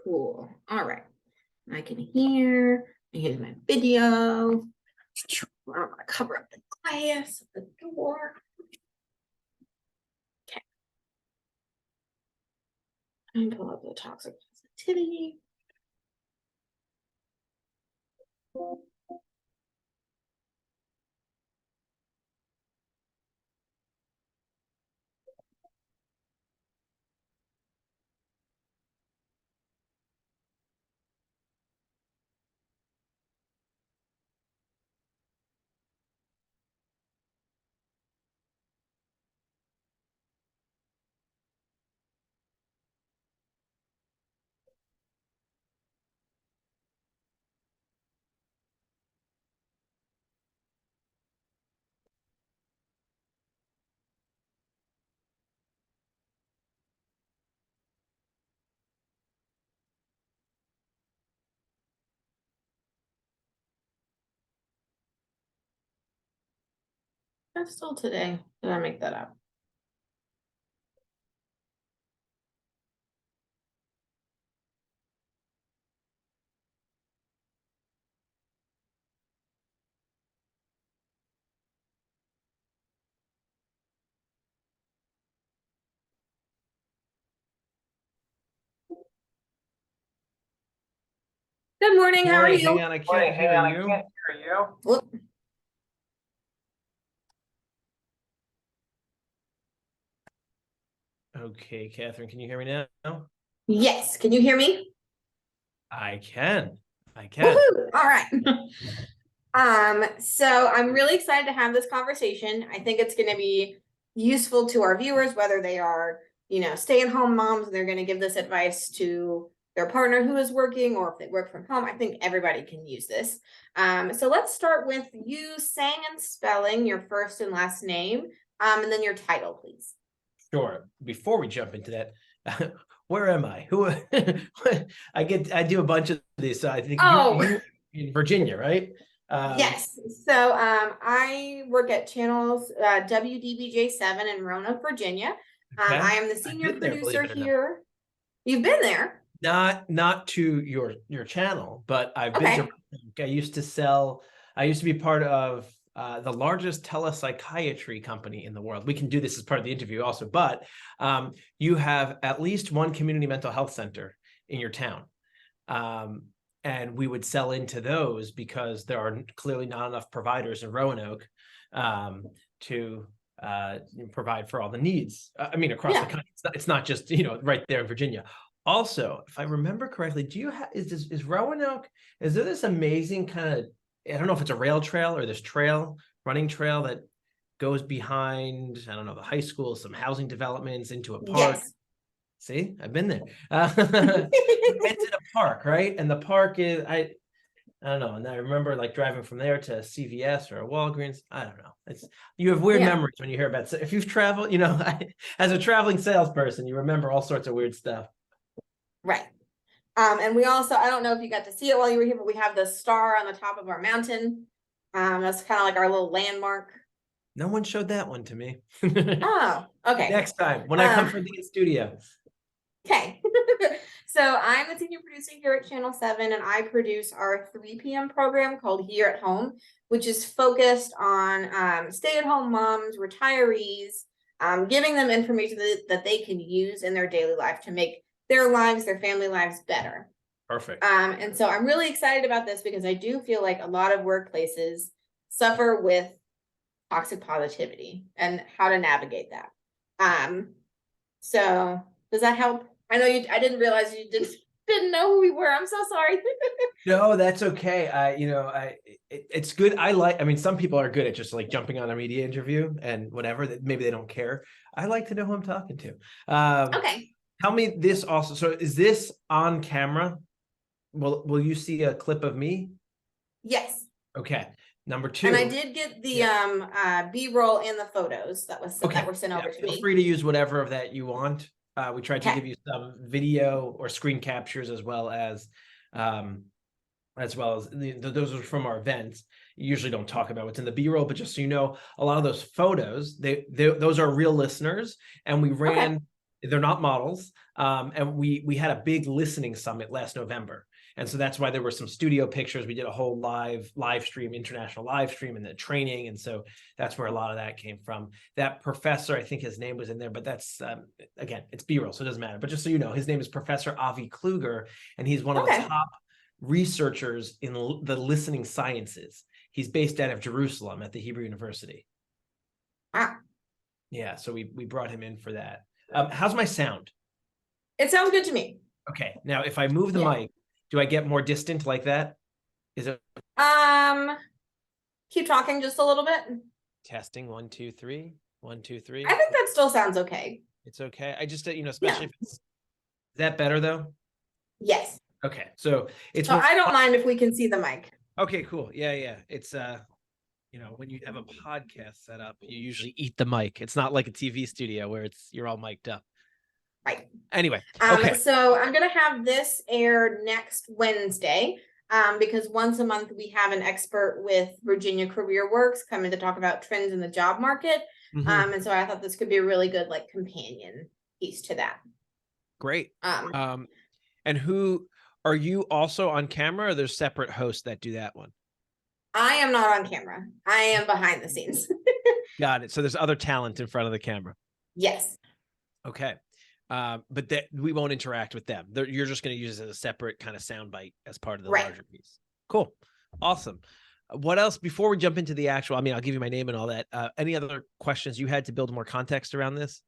Cool. All right. I can hear. Here's my video. I'm gonna cover up the glass of the door. Okay. And pull up the toxic positivity. That's still today. Did I make that up? Good morning. How are you? Hang on, I can't hear you. Whoop. Okay, Catherine, can you hear me now? Yes. Can you hear me? I can. Woohoo! All right. So I'm really excited to have this conversation. I think it's going to be useful to our viewers, whether they are, stay-at-home moms and they're going to give this advice to their partner who is working, or if they work from home. I think everybody can use this. So let's start with you saying and spelling your first and last name, and then your title, please. Sure. Before we jump into that, where am I? Who? I do a bunch of these. So I think you in Virginia, right? Yes. So I work at channels WDBJ7 in Roanoke, Virginia. Okay. I am the senior producer here. You've been there? Not to your channel, but I've been to. I used to be part of the largest telepsychiatry company in the world. We can do this as part of the interview also, but you have at least one community mental health center in your town. And we would sell into those because there are clearly not enough providers in Roanoke to provide for all the needs. I mean, across the country, it's not just, right there in Virginia. Also, if I remember correctly, do you have, is Roanoke, is there this amazing kind of, I don't know if it's a rail trail or this running trail that goes behind, I don't know, the high school, some housing developments into a park? Yes. See, I've been there. It's in a park, right? And the park is, I don't know. And I remember like driving from there to CVS or a Walgreens. I don't know. You have weird memories when you hear about, if you've traveled, as a traveling salesperson, you remember all sorts of weird stuff. Right. And we also, I don't know if you got to see it while you were here, but we have the star on the top of our mountain. That's kind of like our little landmark. No one showed that one to me. Oh, okay. Next time when I come from the studio. Okay. So I'm the senior producer here at Channel 7, and I produce our 3 p.m. program called Here at Home, which is focused on stay-at-home moms, retirees, giving them information that they can use in their daily life to make their lives, their family lives better. Perfect. And so I'm really excited about this because I do feel like a lot of workplaces suffer with toxic positivity and how to navigate that. So does that help? I know I didn't realize you didn't know who we were. I'm so sorry. No, that's okay. It's good. I mean, some people are good at just like jumping on a media interview and whatever, that maybe they don't care. I like to know who I'm talking to. Okay. Tell me this also. So is this on camera? Will you see a clip of me? Yes. Okay. Number 2. And I did get the B-roll and the photos that were sent over to me. Feel free to use whatever of that you want. We tried to give you some video or screen captures as well as those are from our events. You usually don't talk about what's in the B-roll, but just so you know, a lot of those photos, those are real listeners, and we ran They're not models. And we had a big listening summit last November. And so that's why there were some studio pictures. We did a whole live stream, international live stream, and the training. And so that's where a lot of that came from. That professor, I think his name was in there, but that's, again, it's B-roll, so it doesn't matter. But just so you know, his name is Professor Avi Kluger, and he's one of the top researchers in the listening sciences. He's based out of Jerusalem at the Hebrew University. Wow. Yeah, so we brought him in for that. How's my sound? It sounds good to me. Okay, now if I move the mic, do I get more distant like that? Is it? Keep talking just a little bit. Testing 1, 2, 3. 1, 2, 3. I think that still sounds okay. It's okay. I just, especially if it's, is that better though? Yes. Okay, so it's. So I don't mind if we can see the mic. Okay, cool. Yeah. It's when you have a podcast set up, you usually eat the mic. It's not like a TV studio where you're all mic'd up. Right. Anyway, okay. So I'm going to have this air next Wednesday because once a month we have an expert with Virginia Career Works coming to talk about trends in the job market. And so I thought this could be a really good companion piece to that. Great. And who are you also on camera, or there's separate hosts that do that one? I am not on camera. I am behind the scenes. Got it. So there's other talent in front of the camera. Yes. Okay. But we won't interact with them. You're just going to use it as a separate kind of soundbite as part of the larger piece. Cool. Awesome. What else before we jump into the actual, I'll give you my name and all that. Any other questions you had to build more context around this?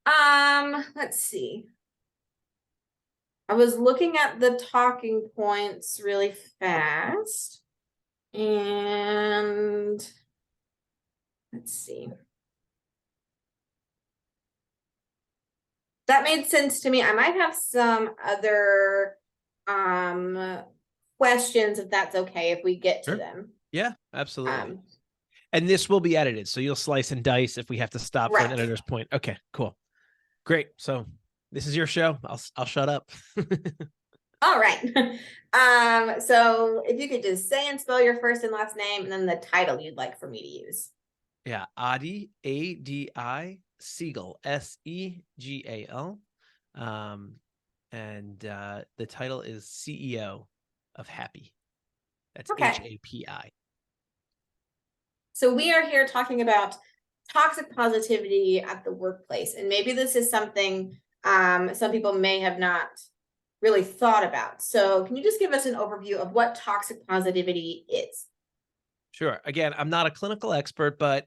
Let's see. I was looking at the talking points really fast. And let's see. That made sense to me. I might have some other questions, if that's okay, if we get to them. Yeah, absolutely. And this will be edited, so you'll slice and dice if we have to stop for an editor's point. Okay, cool. Great. So this is your show. I'll shut up. All right. So if you could just say and spell your first and last name and then the title you'd like for me to use. Yeah, Adi, A-D-I, Segal, S-E-G-A-L. And the title is CEO of Hapi. That's H-A-P-I. So we are here talking about toxic positivity at the workplace. And maybe this is something some people may have not really thought about. So can you just give us an overview of what toxic positivity is? Sure. Again, I'm not a clinical expert, but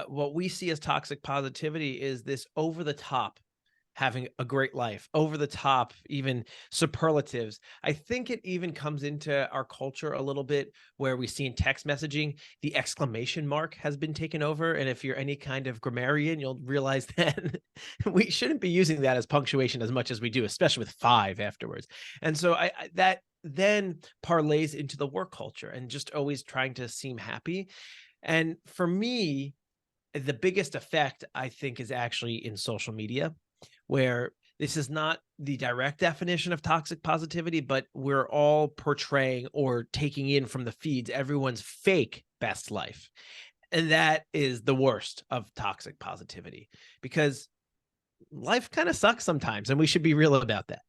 what we see as toxic positivity is this over the top, having a great life, over the top, even superlatives. I think it even comes into our culture a little bit where we see in text messaging, the exclamation mark has been taken over. And if you're any kind of grammarian, you'll realize that we shouldn't be using that as punctuation as much as we do, especially with 5 afterwards. And so that then parlays into the work culture and just always trying to seem happy. And for me, the biggest effect, I think, is actually in social media, where this is not the direct definition of toxic positivity, but we're all portraying or taking in from the feeds everyone's fake best life. And that is the worst of toxic positivity, because life kind of sucks sometimes, and we should be real about that.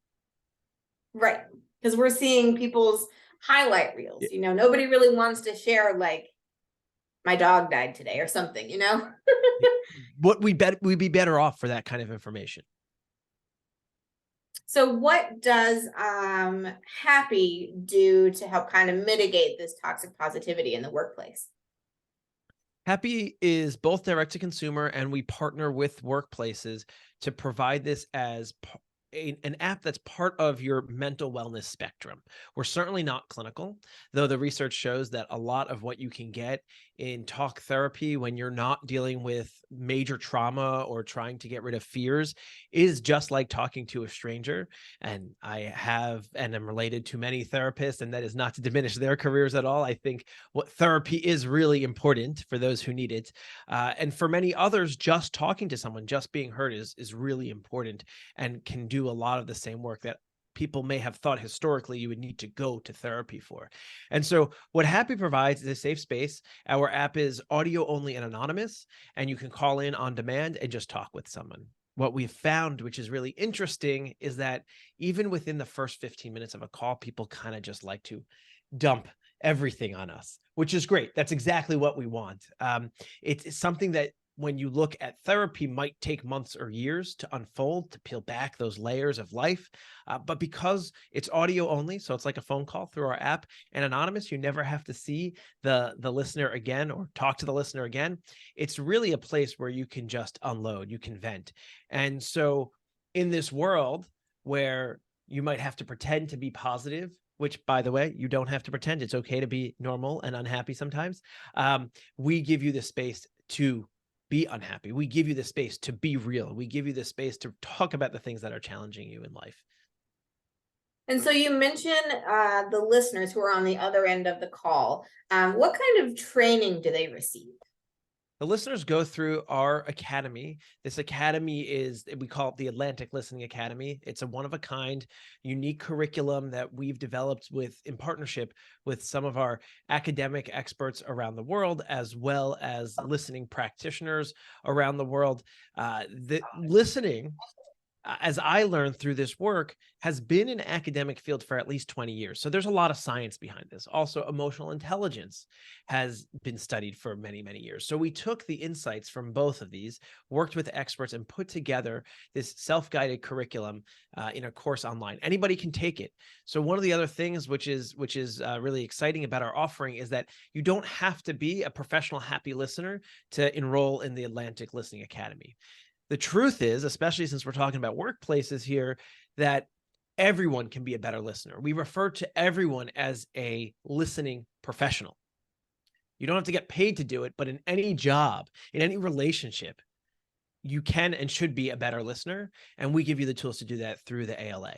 Right. Because we're seeing people's highlight reels. Nobody really wants to share, my dog died today or something, We'd be better off for that kind of information. So what does Hapi do to help kind of mitigate this toxic positivity in the workplace? Hapi is both direct to consumer, and we partner with workplaces to provide this as an app that's part of your mental wellness spectrum. We're certainly not clinical, though the research shows that a lot of what you can get in talk therapy when you're not dealing with major trauma or trying to get rid of fears is just like talking to a stranger. And I have and am related to many therapists, and that is not to diminish their careers at all. I think what therapy is really important for those who need it. And for many others, just talking to someone, just being heard is really important and can do a lot of the same work that people may have thought historically you would need to go to therapy for. And so what Hapi provides is a safe space. Our app is audio only and anonymous, and you can call in on demand and just talk with someone. what we've found, which is really interesting, is that even within the first 15 minutes of a call, people kind of just like to dump everything on us, which is great. That's exactly what we want. It's something that when you look at therapy might take months or years to unfold, to peel back those layers of life. But because it's audio only, so it's like a phone call through our app and anonymous, you never have to see the listener again or talk to the listener again. It's really a place where you can just unload, you can vent. And so in this world where you might have to pretend to be positive, which, by the way, you don't have to pretend. It's okay to be normal and unhappy sometimes. We give you the space to be unhappy. We give you the space to be real. We give you the space to talk about the things that are challenging you in life. And so you mentioned the listeners who are on the other end of the call. What kind of training do they receive? The listeners go through our academy. This academy we call it the Atlantic Listening Academy. It's a one-of-a-kind, unique curriculum that we've developed in partnership with some of our academic experts around the world, as well as listening practitioners around the world. The listening, as I learned through this work, has been an academic field for at least 20 years. So there's a lot of science behind this. Also, emotional intelligence has been studied for many, many years. So we took the insights from both of these, worked with experts, and put together this self-guided curriculum in a course online. Anybody can take it. So one of the other things which is really exciting about our offering is that you don't have to be a professional happy listener to enroll in the Atlantic Listening Academy. The truth is, especially since we're talking about workplaces here, that everyone can be a better listener. We refer to everyone as a listening professional. You don't have to get paid to do it, but in any job, in any relationship, you can and should be a better listener. And we give you the tools to do that through the ALA.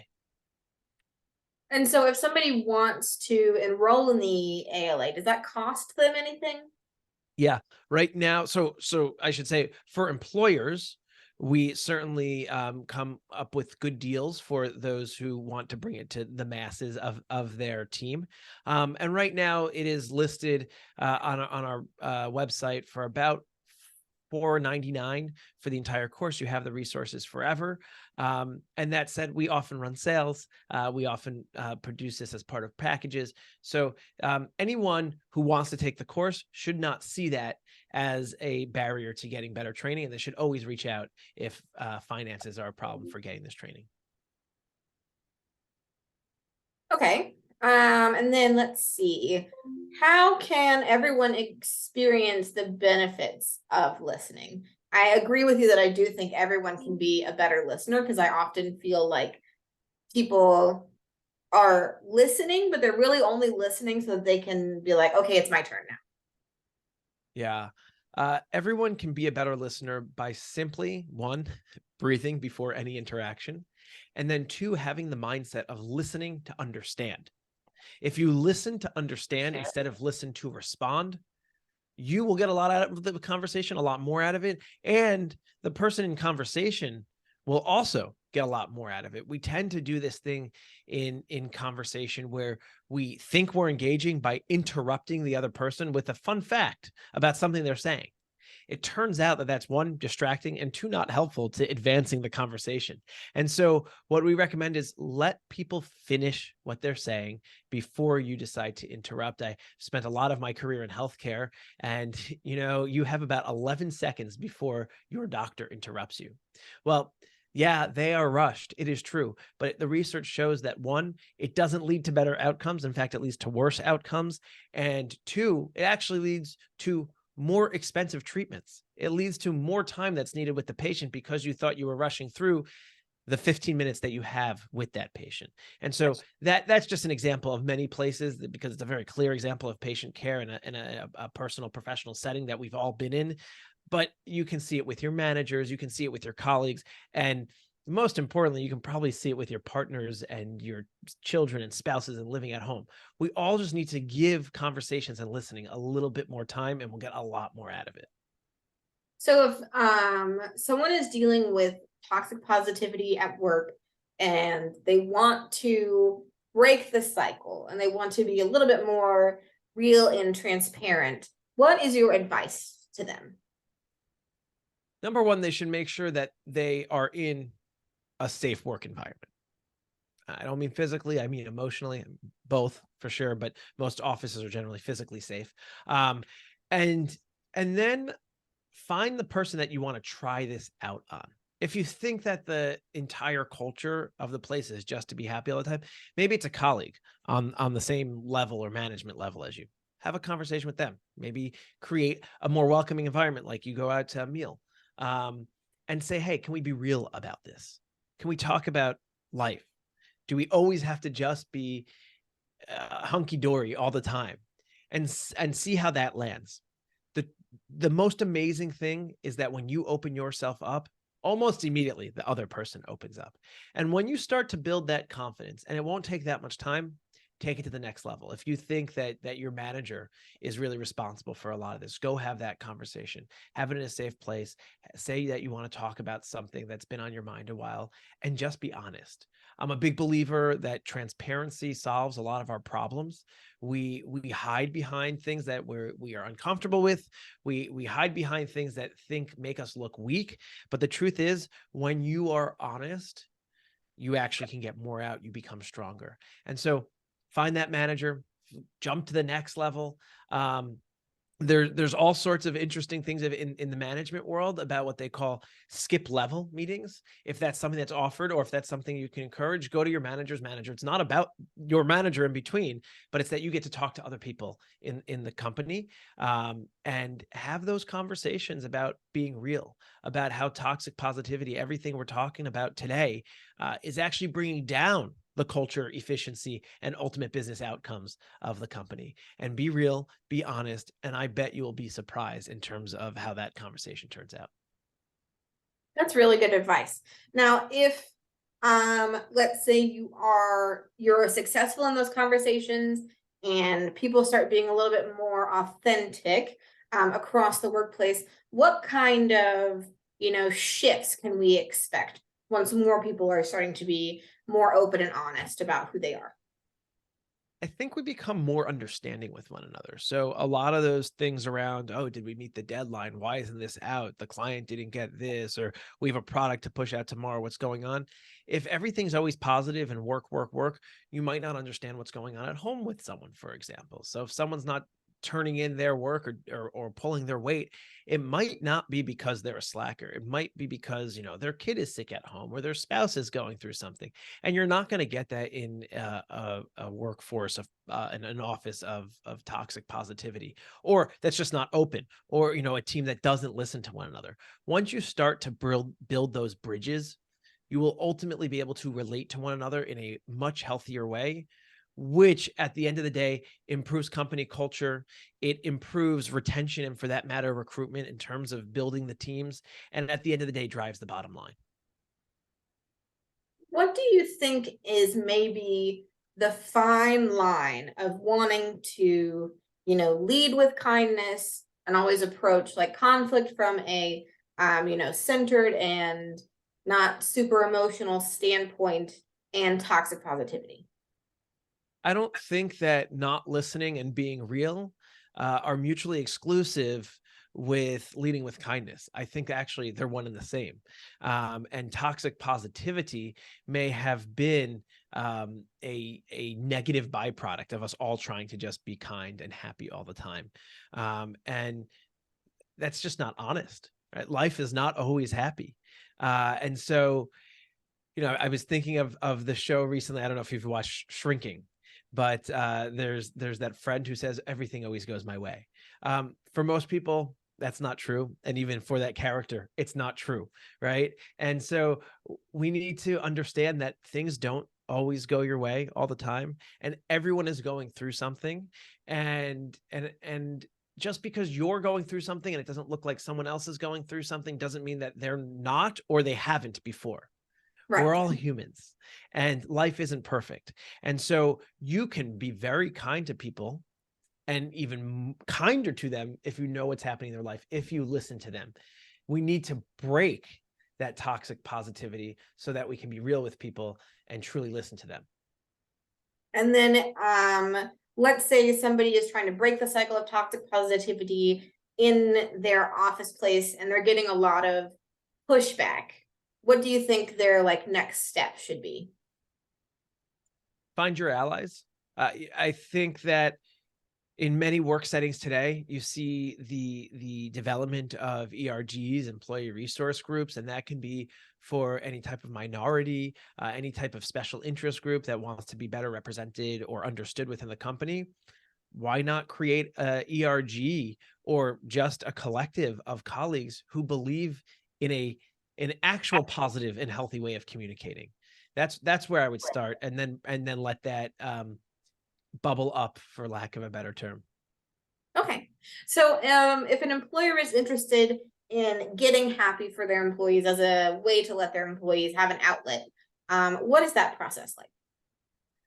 And so if somebody wants to enroll in the ALA, does that cost them anything? Yeah, right now. So I should say for employers, we certainly come up with good deals for those who want to bring it to the masses of their team. And right now it is listed on our website for about $4.99 for the entire course. You have the resources forever. And that said, we often run sales. We often produce this as part of packages. So anyone who wants to take the course should not see that as a barrier to getting better training. And they should always reach out if finances are a problem for getting this training. Okay. And then let's see, how can everyone experience the benefits of listening? I agree with you that I do think everyone can be a better listener, because I often feel like people are listening, but they're really only listening so that they can be like, okay, it's my turn now. Yeah. Everyone can be a better listener by simply, one, breathing before any interaction, and then two, having the mindset of listening to understand. If you listen to understand instead of listen to respond, you will get a lot out of the conversation, a lot more out of it. And the person in conversation will also get a lot more out of it. We tend to do this thing in conversation where we think we're engaging by interrupting the other person with a fun fact about something they're saying. It turns out that that's one, distracting, and two, not helpful to advancing the conversation. And so what we recommend is let people finish what they're saying before you decide to interrupt. I spent a lot of my career in healthcare, and you have about 11 seconds before your doctor interrupts you. Well, yeah, they are rushed. It is true. But the research shows that one, it doesn't lead to better outcomes. In fact, it leads to worse outcomes. And two, it actually leads to more expensive treatments. It leads to more time that's needed with the patient because you thought you were rushing through the 15 minutes that you have with that patient. And so that's just an example of many places, because it's a very clear example of patient care in a personal professional setting that we've all been in. But you can see it with your managers, you can see it with your colleagues, and most importantly, you can probably see it with your partners and your children and spouses and living at home. We all just need to give conversations and listening a little bit more time, and we'll get a lot more out of it. So if someone is dealing with toxic positivity at work and they want to break the cycle and they want to be a little bit more real and transparent, what is your advice to them? Number one, they should make sure that they are in a safe work environment. I don't mean physically, I mean emotionally, both for sure, but most offices are generally physically safe. Um, and and then find the person that you want to try this out on. If you think that the entire culture of the place is just to be happy all the time, maybe it's a colleague on the same level or management level as you. Have a conversation with them. Maybe create a more welcoming environment, like you go out to a meal, um, and say, "Hey, can we be real about this? Can we talk about life? Do we always have to just be hunky dory all the time?" And see how that lands. The the most amazing thing is that when you open yourself up, almost immediately the other person opens up. And when you start to build that confidence, and it won't take that much time, take it to the next level. If you think that your manager is really responsible for a lot of this, go have that conversation. Have it in a safe place. Say that you want to talk about something that's been on your mind a while, and just be honest. I'm a big believer that transparency solves a lot of our problems. We hide behind things that we are uncomfortable with. We hide behind things that make us look weak. But the truth is, when you are honest, you actually can get more out. You become stronger. And so find that manager, jump to the next level. There's all sorts of interesting things in the management world about what they call skip level meetings. If that's something that's offered, or if that's something you can encourage, go to your manager's manager. It's not about your manager in between, but it's that you get to talk to other people in the company, and have those conversations about being real, about how toxic positivity, everything we're talking about today, is actually bringing down the culture, efficiency, and ultimate business outcomes of the company. And be real, be honest, and I bet you will be surprised in terms of how that conversation turns out. That's really good advice. Now, if let's say you're successful in those conversations and people start being a little bit more authentic across the workplace, what kind of, shifts can we expect once more people are starting to be more open and honest about who they are? I think we become more understanding with one another. So a lot of those things around, oh, did we meet the deadline? Why isn't this out? The client didn't get this, or we have a product to push out tomorrow. What's going on? If everything's always positive and work, work, work, you might not understand what's going on at home with someone, for example. So if someone's not turning in their work, or pulling their weight, it might not be because they're a slacker. It might be because, their kid is sick at home, or their spouse is going through something. And you're not going to get that in a workforce of in an office of toxic positivity, or that's just not open, or a team that doesn't listen to one another. Once you start to build those bridges, you will ultimately be able to relate to one another in a much healthier way, which at the end of the day improves company culture. It improves retention, and for that matter, recruitment, in terms of building the teams. And at the end of the day, drives the bottom line. What do you think is maybe the fine line of wanting to, lead with kindness and always approach like conflict from a, centered and not super emotional standpoint, and toxic positivity? I don't think that not listening and being real are mutually exclusive with leading with kindness. I think actually they're one and the same. And toxic positivity may have been a negative byproduct of us all trying to just be kind and happy all the time. And that's just not honest, right? Life is not always happy. And so, I was thinking of the show recently. I don't know if you've watched Shrinking, but there's that friend who says everything always goes my way. For most people, that's not true, and even for that character, it's not true, right? And so we need to understand that things don't always go your way all the time, and everyone is going through something, and just because you're going through something and it doesn't look like someone else is going through something doesn't mean that they're not, or they haven't before. We're Right. all humans, and life isn't perfect. And so you can be very kind to people, and even kinder to them, if you know what's happening in their life, if you listen to them. We need to break that toxic positivity so that we can be real with people and truly listen to them. And then let's say somebody is trying to break the cycle of toxic positivity in their office place and they're getting a lot of pushback, what do you think their like next step should be? Find your allies. I think that in many work settings today, you see the development of ERGs, employee resource groups, and that can be for any type of minority, any type of special interest group that wants to be better represented or understood within the company. Why not create a ERG or just a collective of colleagues who believe in an actual positive and healthy way of communicating? That's where I would start, and then let that bubble up, for lack of a better term. Okay. So if an employer is interested in getting Happy for their employees as a way to let their employees have an outlet, what is that process like?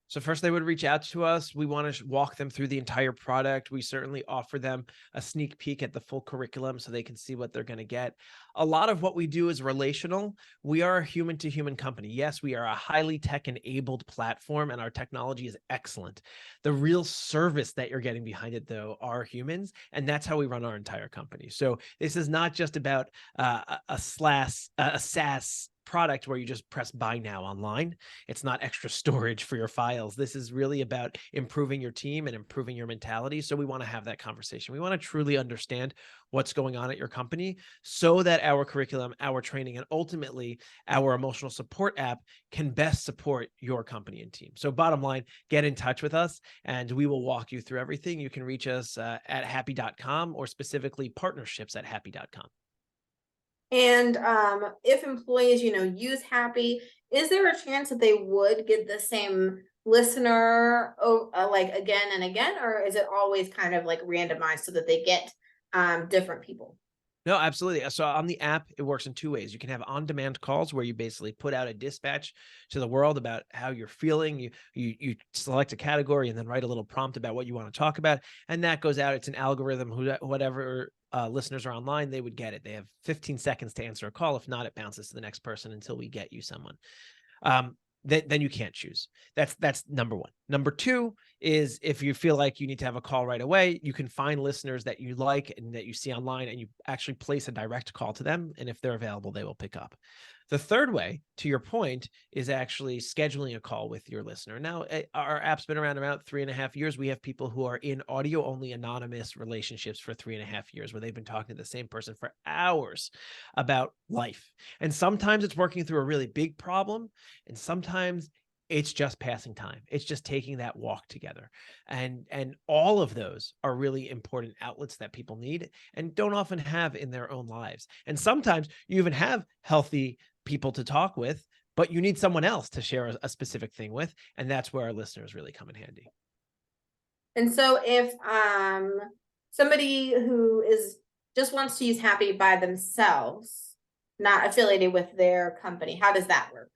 So first they would reach out to us. We want to walk them through the entire product. We certainly offer them a sneak peek at the full curriculum so they can see what they're going to get. A lot of what we do is relational. We are a human to human company. Yes, we are a highly tech enabled platform and our technology is excellent. The real service that you're getting behind it though are humans. And that's how we run our entire company. So this is not just about a SaaS product where you just press buy now online. It's not extra storage for your files. This is really about improving your team and improving your mentality. So we want to have that conversation. We want to truly understand what's going on at your company so that our curriculum, our training, and ultimately our emotional support app can best support your company and team. So bottom line, get in touch with us and we will walk you through everything. You can reach us at happy.com or specifically partnerships at happy.com. And if employees, use Happy, is there a chance that they would get the same listener like again and again, or is it always kind of like randomized so that they get different people? No, absolutely. So on the app, it works in two ways. You can have on-demand calls where you basically put out a dispatch to the world about how you're feeling. You select a category and then write a little prompt about what you want to talk about, and that goes out. It's an algorithm. Whatever listeners are online, they would get it. They have 15 seconds to answer a call. If not, it bounces to the next person until we get you someone. Then you can't choose. That's number one. Number two is if you feel like you need to have a call right away, you can find listeners that you like and that you see online and you actually place a direct call to them. And if they're available, they will pick up. The third way, to your point, is actually scheduling a call with your listener. Now, our app's been around about 3.5 years. We have people who are in audio-only anonymous relationships for 3.5 years, where they've been talking to the same person for hours about life. And sometimes it's working through a really big problem, and sometimes it's just passing time. It's just taking that walk together. And all of those are really important outlets that people need and don't often have in their own lives. And sometimes you even have healthy people to talk with, but you need someone else to share a specific thing with. And that's where our listeners really come in handy. And so if somebody who is just wants to use Happy by themselves, not affiliated with their company, how does that work?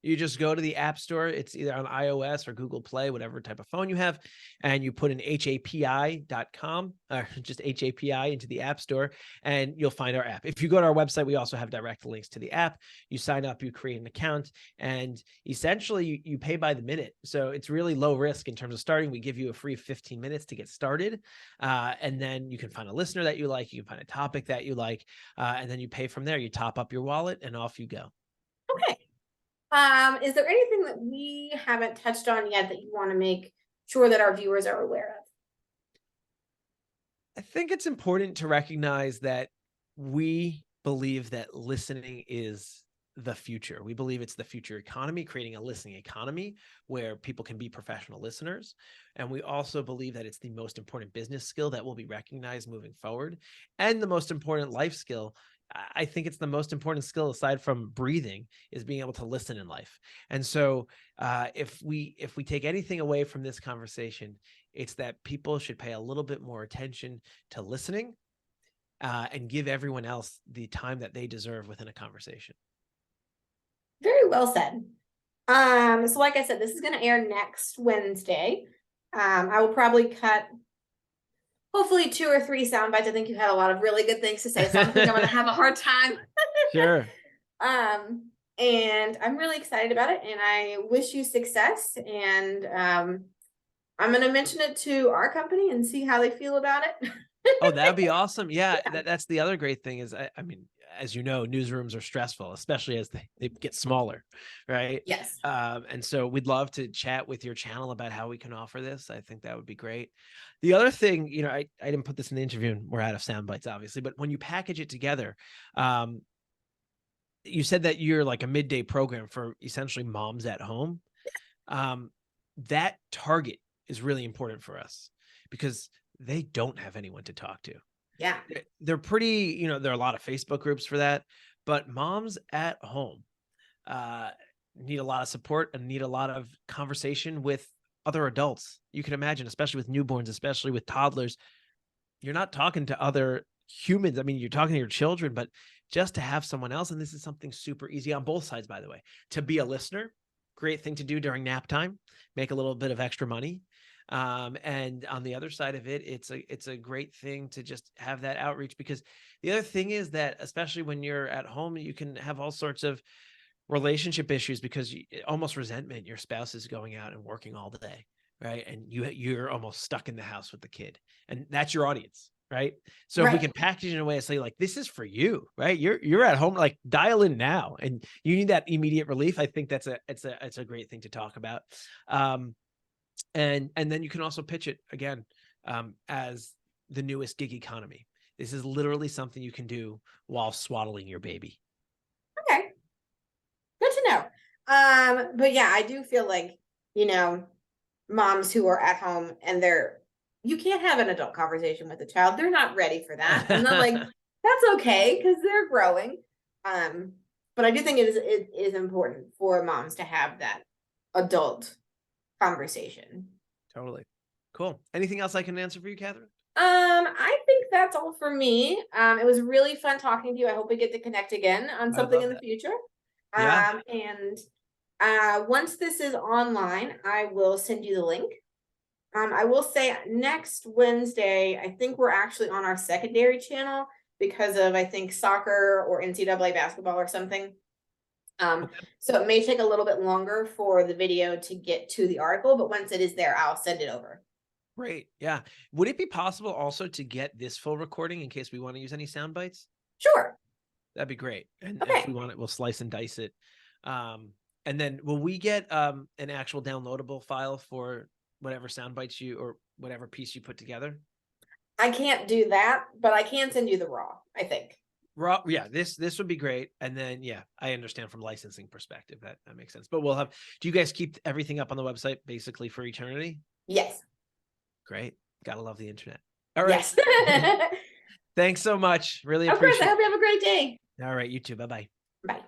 You just go to the App Store. It's either on iOS or Google Play, whatever type of phone you have, and you put in hapi.com or just HAPI into the App Store, and you'll find our app. If you go to our website, we also have direct links to the app. You sign up, you create an account, and essentially you pay by the minute. So it's really low risk in terms of starting. We give you a free 15 minutes to get started, and then you can find a listener that you like. You can find a topic that you like, and then you pay from there. You top up your wallet, and off you go. Okay. Is there anything that we haven't touched on yet that you want to make sure that our viewers are aware of? I think it's important to recognize that we believe that listening is the future. We believe it's the future economy, creating a listening economy where people can be professional listeners. And we also believe that it's the most important business skill that will be recognized moving forward. And the most important life skill, I think it's the most important skill aside from breathing, is being able to listen in life. And so if we take anything away from this conversation, it's that people should pay a little bit more attention to listening and give everyone else the time that they deserve within a conversation. Very well said. So like I said, this is going to air next Wednesday. I will probably cut hopefully 2 or 3 sound bites. I think you had a lot of really good things to say, so I think I'm going to have a hard time. Sure. And I'm really excited about it, and I wish you success. And I'm going to mention it to our company and see how they feel about it. Oh, that'd be awesome. Yeah, that's the other great thing is, I mean, as you know, newsrooms are stressful, especially as they get smaller, right? Yes. And so we'd love to chat with your channel about how we can offer this. I think that would be great. The other thing, you know, I didn't put this in the interview and we're out of sound bites, obviously, but when you package it together, you said that you're like a midday program for essentially moms at home. That target is really important for us because they don't have anyone to talk to. Yeah. They're pretty, you know, there are a lot of Facebook groups for that, but moms at home need a lot of support and need a lot of conversation with other adults. You can imagine, especially with newborns, especially with toddlers, you're not talking to other humans. I mean, you're talking to your children, but just to have someone else, and this is something super easy on both sides, by the way, to be a listener, great thing to do during nap time, make a little bit of extra money. And on the other side of it, it's a great thing to just have that outreach, because the other thing is that, especially when you're at home, you can have all sorts of relationship issues because almost resentment. Your spouse is going out and working all day, right? And you're almost stuck in the house with the kid, and that's your audience, right? So if we Right. can package it in a way to say, like, this is for you, right? You're at home, like, dial in now, and you need that immediate relief. I think that's it's a great thing to talk about. And then you can also pitch it again as the newest gig economy. This is literally something you can do while swaddling your baby. Okay. Good to know. But yeah, I do feel like, you know, moms who are at home and you can't have an adult conversation with a child. They're not ready for that. And then like, that's okay because they're growing. But I do think it is important for moms to have that adult conversation. Totally. Cool. Anything else I can answer for you, Catherine? I think that's all for me. It was really fun talking to you. I hope we get to connect again on I would something love in the that. future. Yeah. And once this is online, I will send you the link. I will say next Wednesday, I think we're actually on our secondary channel because of, I think, soccer or NCAA basketball or something. So it may take a little bit longer for the video to get to the article, but once it is there, I'll send it over. Great. Yeah. Would it be possible also to get this full recording in case we want to use any sound bites? Sure. That'd be great. And if we Okay. want it, we'll slice and dice it. And then will we get an actual downloadable file for whatever sound bites you or whatever piece you put together? I can't do that, but I can send you the raw, I think. Raw, yeah, this would be great. And then, yeah, I understand from licensing perspective that makes sense. But we'll have, do you guys keep everything up on the website basically for eternity? Yes. Great. Gotta love the internet. All right. Yes. Thanks so much. Really Of course. I appreciate hope you have a great day. it. All right. You too. Bye-bye. Bye.